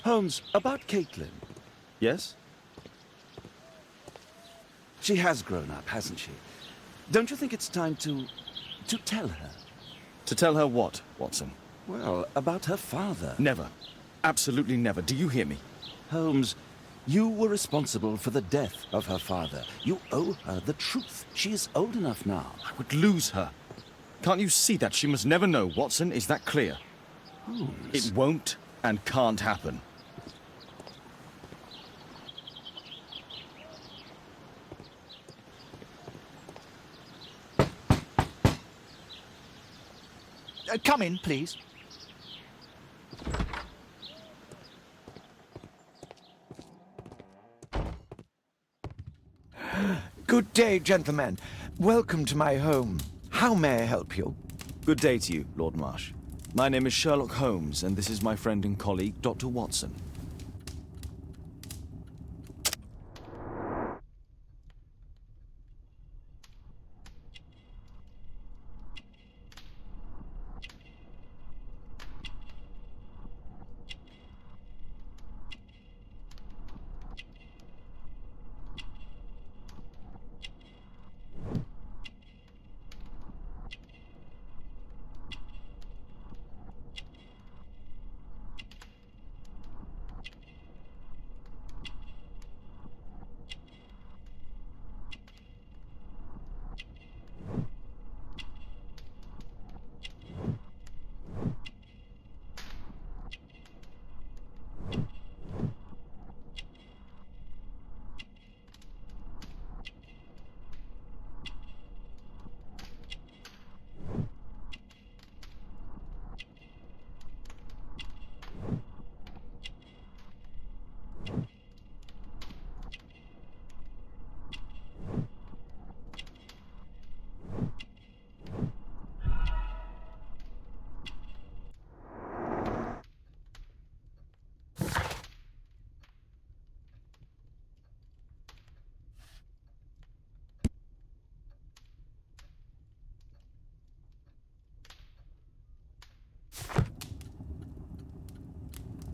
Holmes, about Caitlin. Yes? She has grown up, hasn't she? Don't you think it's time to tell her? To tell her what, Watson? Well, about her father. Never. Absolutely never. Do you hear me? Holmes, you were responsible for the death of her father. You owe her the truth. She is old enough now. I would lose her. Can't you see that? She must never know, Watson. Is that clear? Holmes. It won't and can't happen. Come in, please. Good day, gentlemen. Welcome to my home. How may I help you? Good day to you, Lord Marsh. My name is Sherlock Holmes, and this is my friend and colleague, Dr. Watson.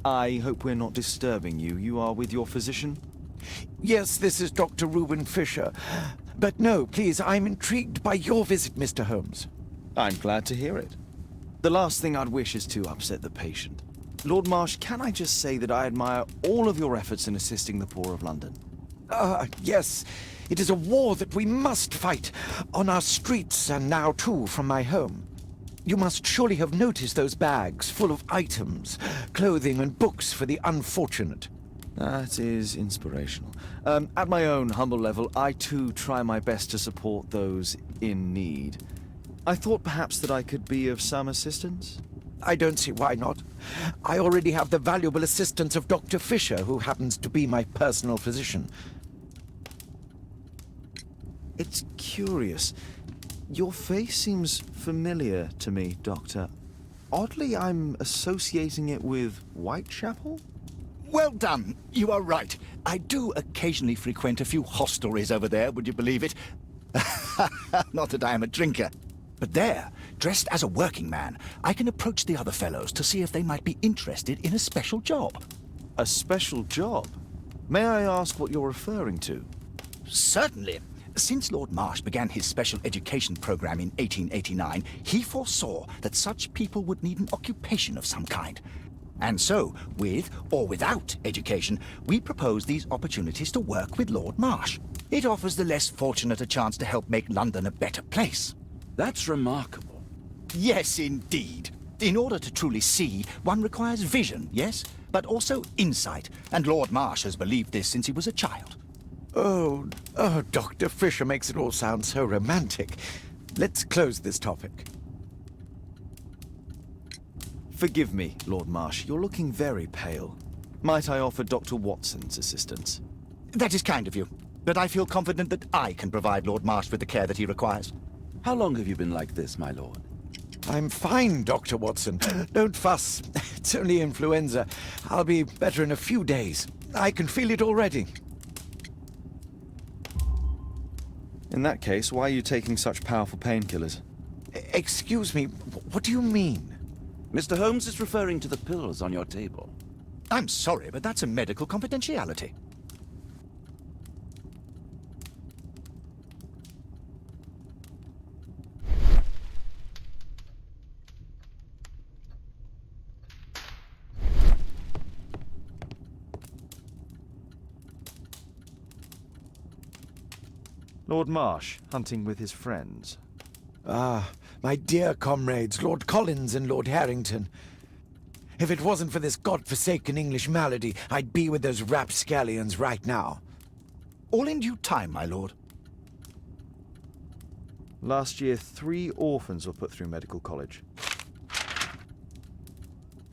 I hope we're not disturbing you. You are with your physician? Yes, this is Dr. Reuben Fisher. But no, please, I'm intrigued by your visit, Mr. Holmes. I'm glad to hear it. The last thing I'd wish is to upset the patient. Lord Marsh, can I just say that I admire all of your efforts in assisting the poor of London? Yes. It is a war that we must fight, on our streets and now, too, from my home. You must surely have noticed those bags full of items, clothing and books for the unfortunate. That is inspirational. At my own humble level, I too try my best to support those in need. I thought perhaps that I could be of some assistance. I don't see why not. I already have the valuable assistance of Dr. Fisher, who happens to be my personal physician. It's curious. Your face seems familiar to me, Doctor. Oddly, I'm associating it with Whitechapel? Well done. You are right. I do occasionally frequent a few hostelries over there, would you believe it? Not that I am a drinker. But there, dressed as a working man, I can approach the other fellows to see if they might be interested in a special job. A special job? May I ask what you're referring to? Certainly. Since Lord Marsh began his special education program in 1889, he foresaw that such people would need an occupation of some kind. And so, with or without education, we propose these opportunities to work with Lord Marsh. It offers the less fortunate a chance to help make London a better place. That's remarkable. Yes, indeed. In order to truly see, one requires vision, yes, but also insight, and Lord Marsh has believed this since he was a child. Oh, Dr. Fisher makes it all sound so romantic. Let's close this topic. Forgive me, Lord Marsh. You're looking very pale. Might I offer Dr. Watson's assistance? That is kind of you, but I feel confident that I can provide Lord Marsh with the care that he requires. How long have you been like this, my lord? I'm fine, Dr. Watson. Don't fuss. It's only influenza. I'll be better in a few days. I can feel it already. In that case, why are you taking such powerful painkillers? Excuse me, what do you mean? Mr. Holmes is referring to the pills on your table. I'm sorry, but that's a medical confidentiality. Lord Marsh, hunting with his friends. Ah, my dear comrades, Lord Collins and Lord Harrington. If it wasn't for this godforsaken English malady, I'd be with those rapscallions right now. All in due time, my lord. Last year, 3 orphans were put through medical college.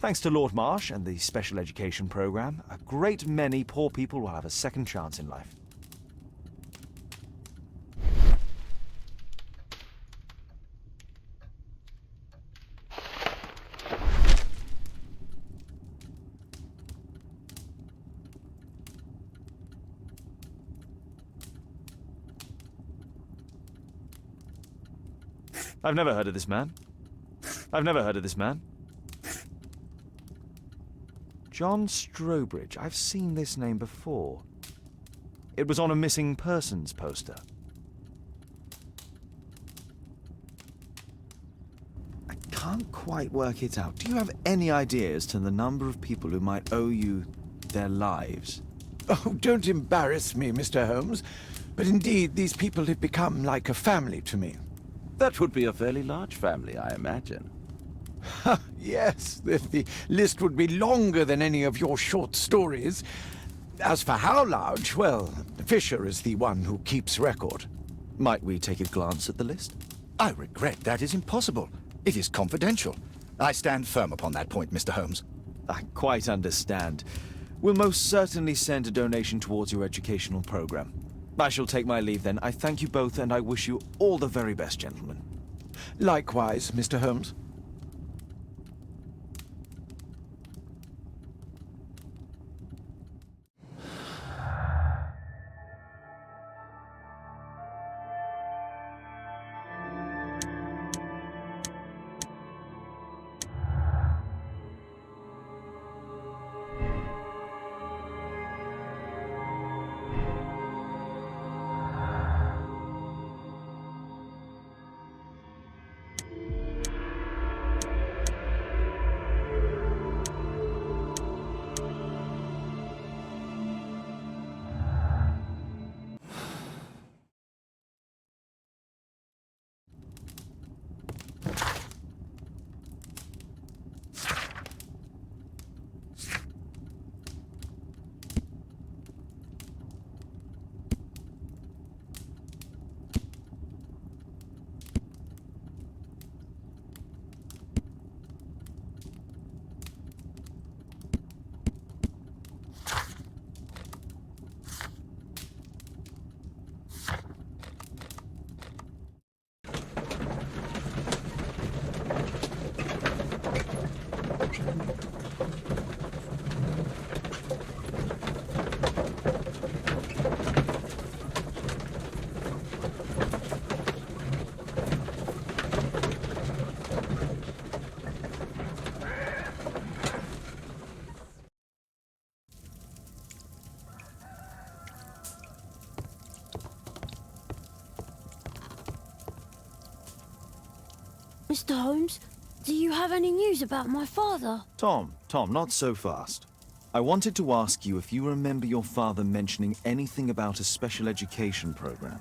Thanks to Lord Marsh and the special education program, a great many poor people will have a second chance in life. I've never heard of this man. I've never heard of this man. John Strobridge. I've seen this name before. It was on a missing persons poster. I can't quite work it out. Do you have any idea as to the number of people who might owe you their lives? Oh, don't embarrass me, Mr. Holmes. But indeed, these people have become like a family to me. That would be a fairly large family, I imagine. Yes, the list would be longer than any of your short stories. As for how large, well, Fisher is the one who keeps record. Might we take a glance at the list? I regret that is impossible. It is confidential. I stand firm upon that point, Mr. Holmes. I quite understand. We'll most certainly send a donation towards your educational program. I shall take my leave then. I thank you both, and I wish you all the very best, gentlemen. Likewise, Mr. Holmes. Mr. Holmes, do you have any news about my father? Tom, not so fast. I wanted to ask you if you remember your father mentioning anything about a special education program.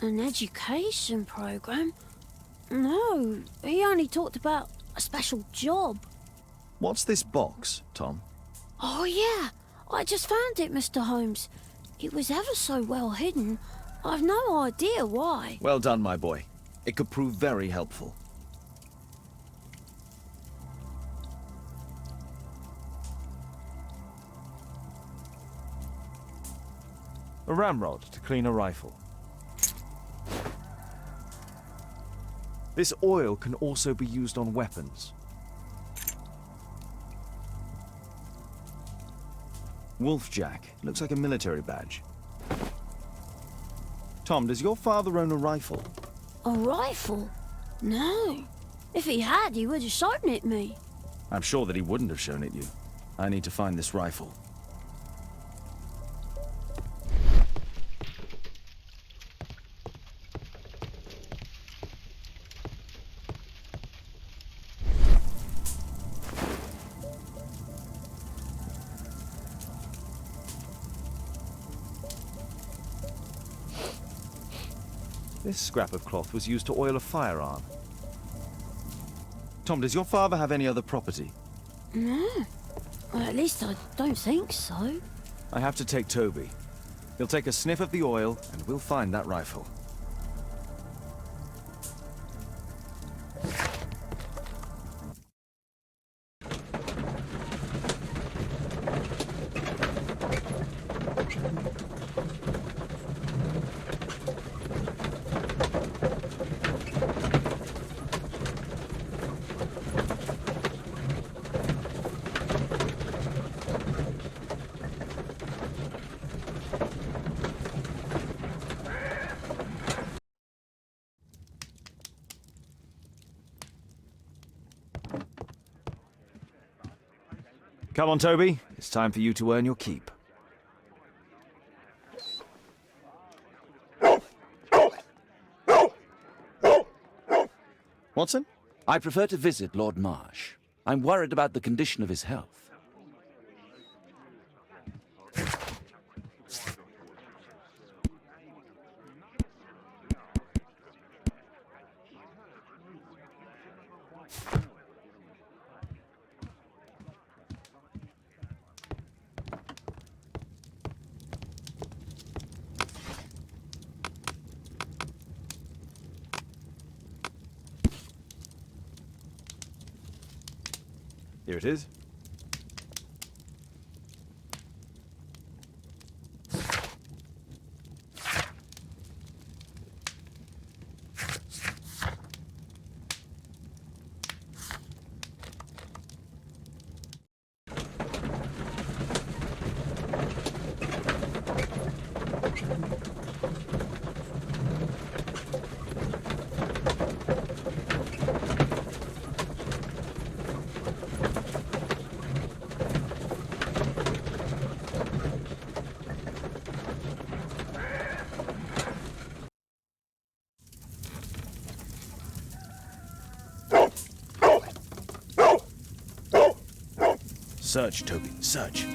An education program? No, he only talked about a special job. What's this box, Tom? Oh yeah, I just found it, Mr. Holmes. It was ever so well hidden. I've no idea why. Well done, my boy. It could prove very helpful. A ramrod to clean a rifle. This oil can also be used on weapons. Wolfjack. Looks like a military badge. Tom, does your father own a rifle? A rifle? No. If he had, he would have shown it me. I'm sure that he wouldn't have shown it you. I need to find this rifle. This scrap of cloth was used to oil a firearm. Tom, does your father have any other property? No. Well, at least I don't think so. I have to take Toby. He'll take a sniff of the oil, and we'll find that rifle. Come on, Toby. It's time for you to earn your keep. Watson? I prefer to visit Lord Marsh. I'm worried about the condition of his health. Here it is. Search, Toby, search.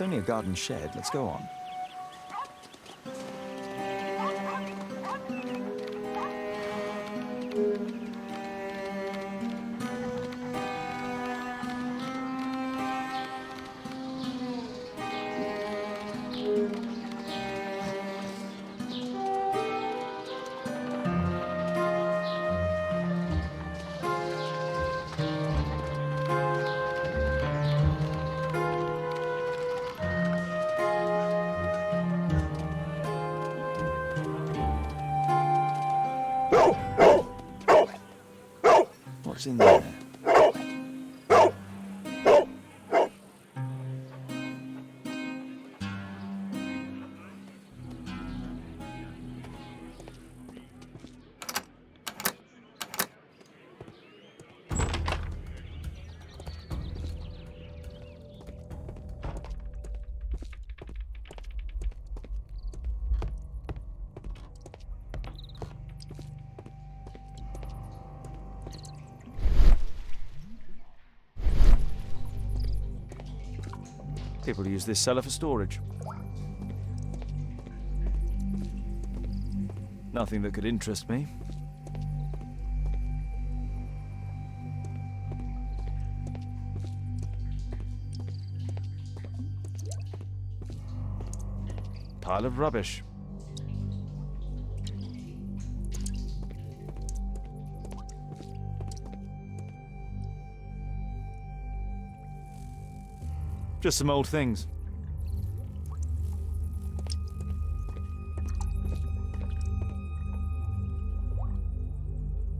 It's only a garden shed. Let's go on. What's in there? People use this cellar for storage. Nothing that could interest me. Pile of rubbish. Just some old things.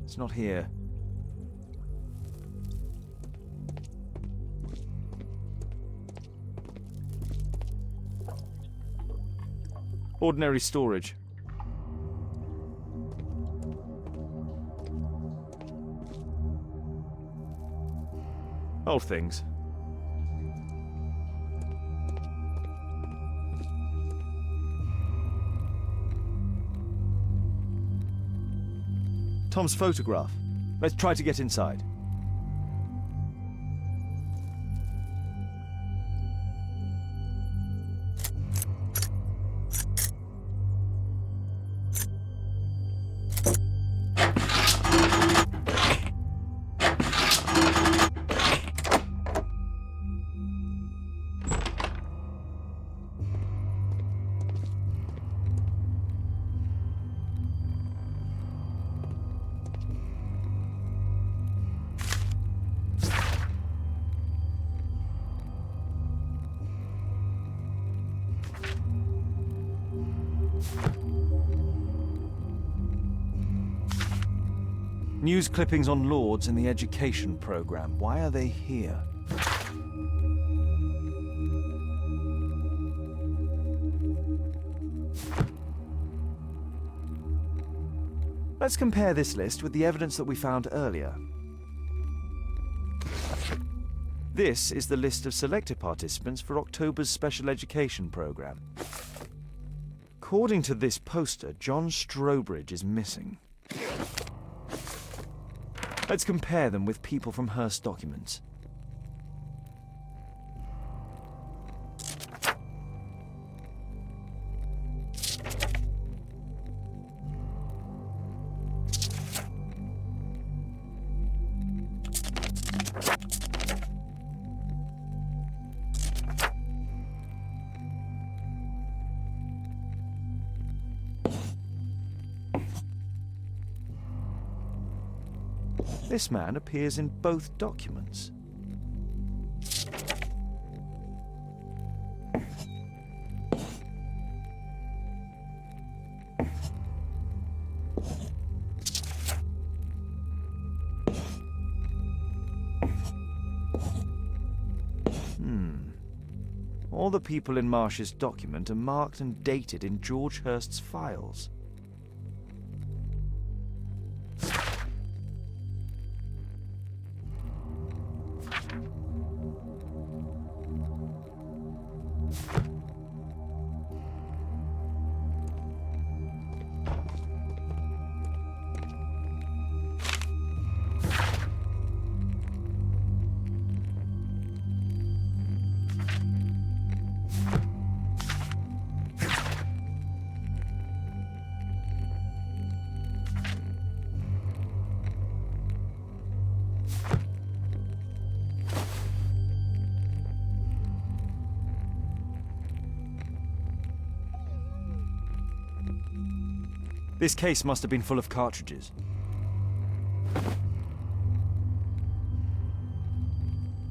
It's not here. Ordinary storage. Old things. Tom's photograph. Let's try to get inside. News clippings on Lords in the education program. Why are they here? Let's compare this list with the evidence that we found earlier. This is the list of selected participants for October's special education program. According to this poster, John Strobridge is missing. Let's compare them with people from Hearst documents. This man appears in both documents. All the people in Marsh's document are marked and dated in George Hurst's files. This case must have been full of cartridges.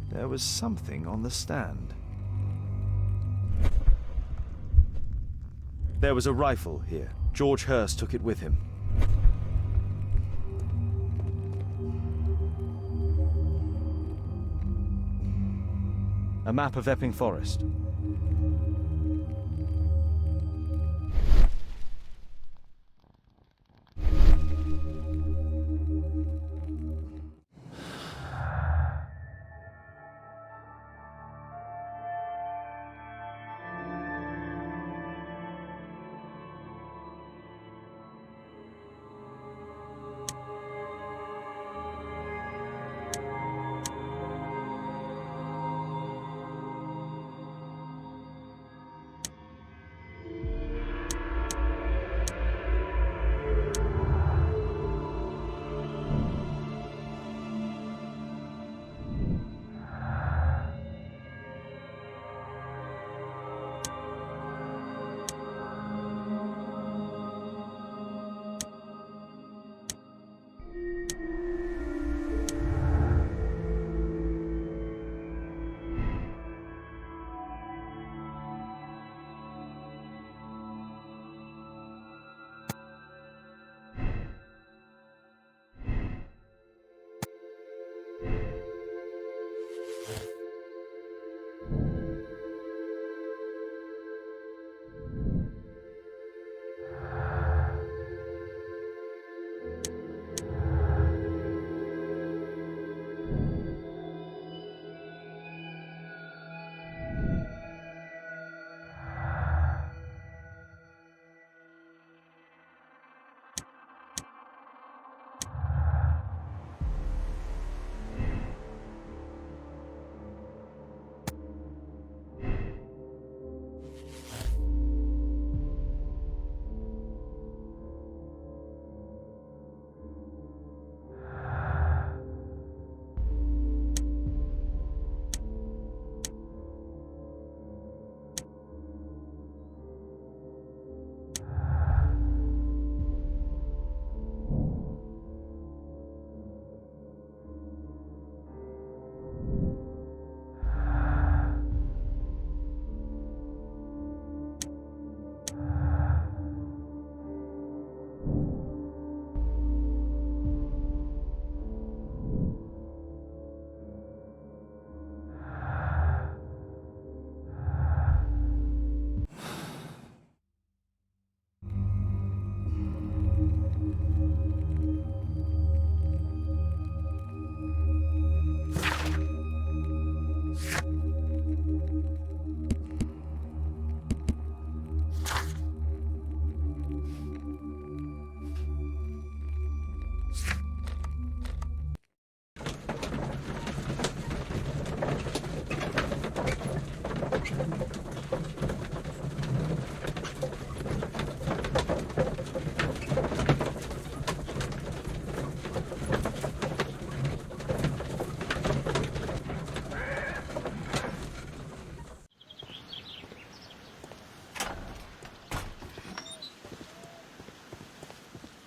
There was something on the stand. There was a rifle here. George Hurst took it with him. A map of Epping Forest.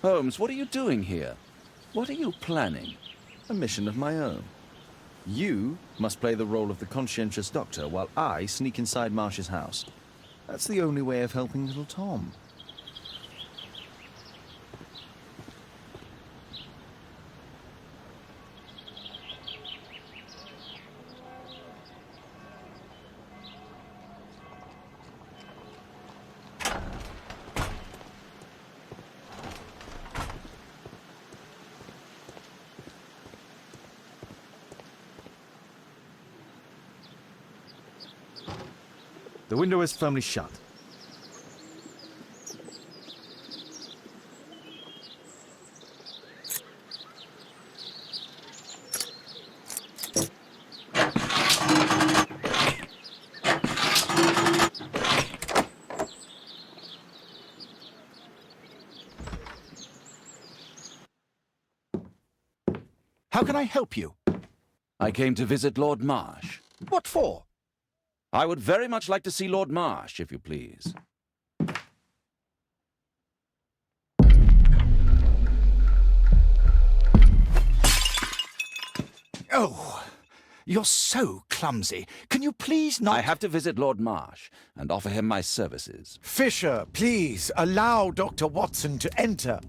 Holmes, what are you doing here? What are you planning? A mission of my own. You must play the role of the conscientious doctor while I sneak inside Marsh's house. That's the only way of helping little Tom. The window is firmly shut. How can I help you? I came to visit Lord Marsh. What for? I would very much like to see Lord Marsh, if you please. Oh, you're so clumsy. Can you please not— I have to visit Lord Marsh and offer him my services. Fisher, please, allow Dr. Watson to enter.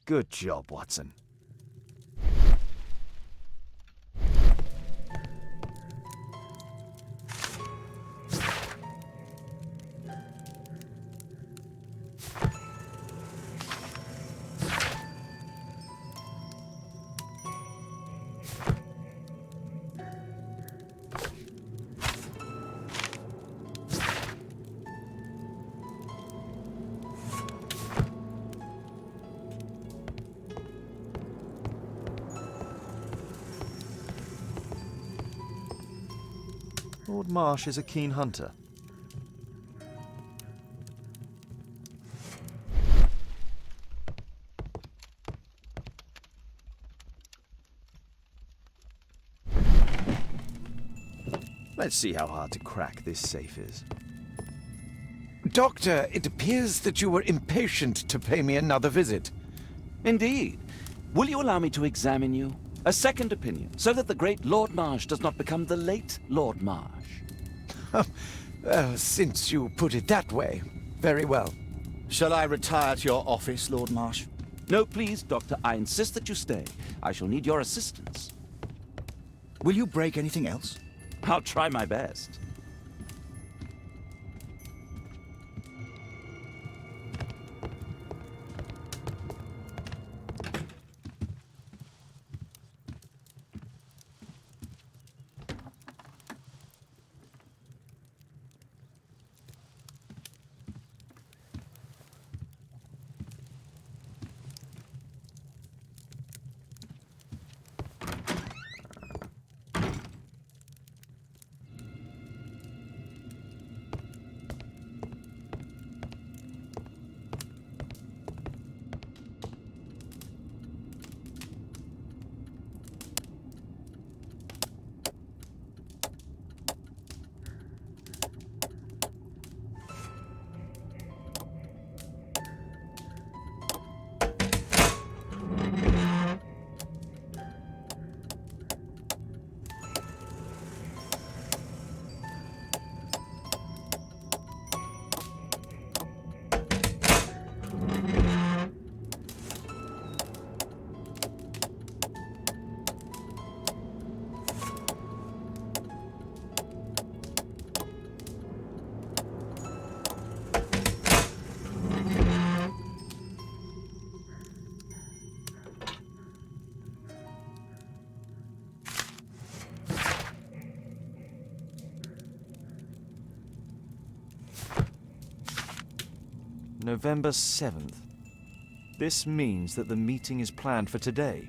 Good job, Watson. Lord Marsh is a keen hunter. Let's see how hard to crack this safe is. Doctor, it appears that you were impatient to pay me another visit. Indeed. Will you allow me to examine you? A second opinion, so that the great Lord Marsh does not become the late Lord Marsh. Well, since you put it that way, very well. Shall I retire to your office, Lord Marsh? No, please, Doctor. I insist that you stay. I shall need your assistance. Will you break anything else? I'll try my best. November 7th. This means that the meeting is planned for today.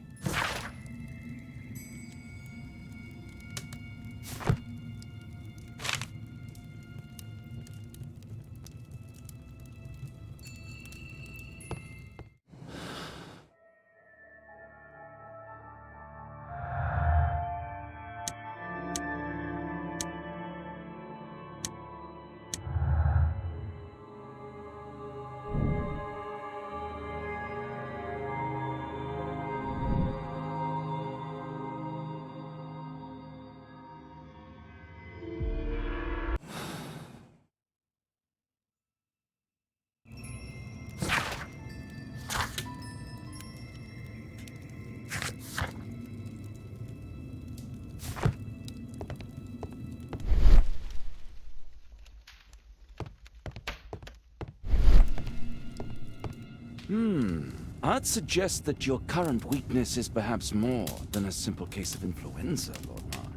I'd suggest that your current weakness is perhaps more than a simple case of influenza, Lord Marsh.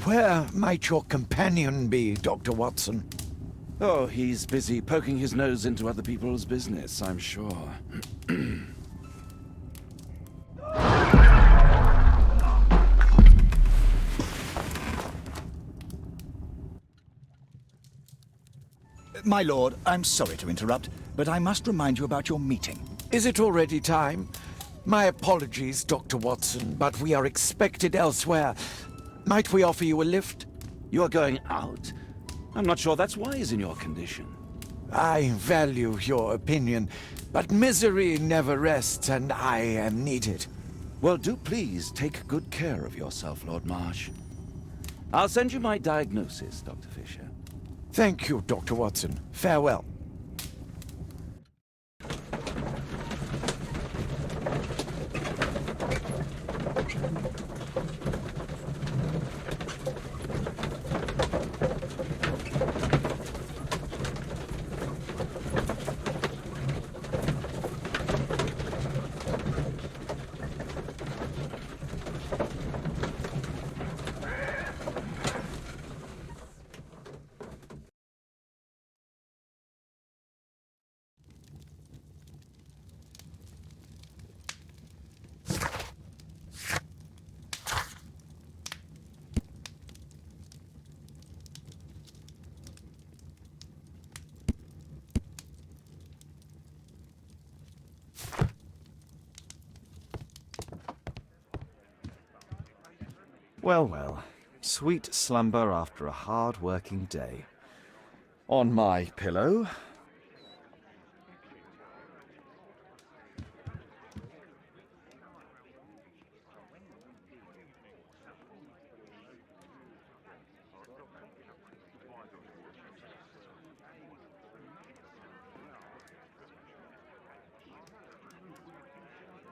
Where might your companion be, Dr. Watson? Oh, he's busy poking his nose into other people's business, I'm sure. My lord, I'm sorry to interrupt, but I must remind you about your meeting. Is it already time? My apologies, Dr. Watson, but we are expected elsewhere. Might we offer you a lift? You're going out? I'm not sure that's wise in your condition. I value your opinion, but misery never rests, and I am needed. Well, do please take good care of yourself, Lord Marsh. I'll send you my diagnosis, Dr. Fisher. Thank you, Dr. Watson. Farewell. Well, well. Sweet slumber after a hard-working day. On my pillow,